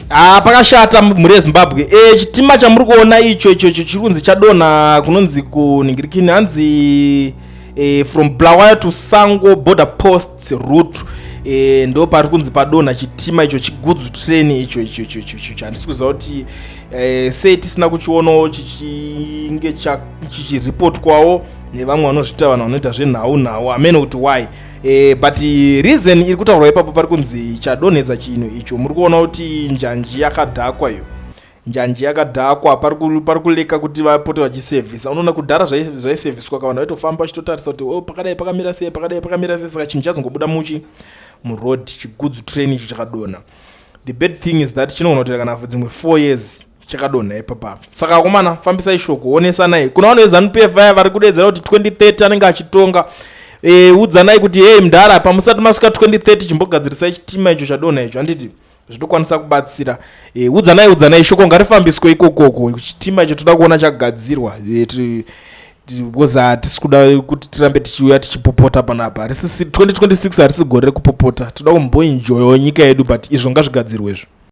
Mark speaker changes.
Speaker 1: pakashata mhuri yeZimbabwe. Chitima chamuri kuona icho chirunzi chadonha kunonzi kuningirikini hanzi from Bulawayo to Sango border post route. Ndo pari kunzi padonha chitima icho chigudzu train icho handisi kuziva kuti sei tisina kuchionawo chichinge chichireport kwawo nevamwe vanozvita vanhu vanoita zvenhau amene kuti why. But reason iri kutaurwa ipapo pari kunzi chadonhedza chinhu icho muri kuona kuti njanji yakadhakwa iyo. Njanji yakadhakwa pari kuleka kuti vapote vachisevhisa. Unoona kudhara zvaisevhiswa kavanhu vaitofamba vachitotarisa kuti pakadai pakamira sei pakadai pakamira sei, saka chinhu chazongobuda muroad chigudzu train icho chakadonha. The bad thing is that chinogona kuti kana dzimwe 4 years chakadonha ipapa. Saka akomana fambisai shoko, onesanai. Kuna vanhu veZANU-PF vaya vari kudedzera kuti 2030 anenge achitonga. Udzanai kuti hey mudhara pamusati masvika 2030 chimbogadzirisai chitima icho chadonha icho, handiti zvitokwanisa kubatsira. Udzanai shoko ngarifambiswe ikokoko chitima icho toda kuona chagadzirwa. Because hatisi kuda kuti tirambe tichiuya tichipopota panapa. 2026 harisi gore rekupopota, toda kumboenjoyawo nyika yedu, but izvo ngazvigadzirwe izvo.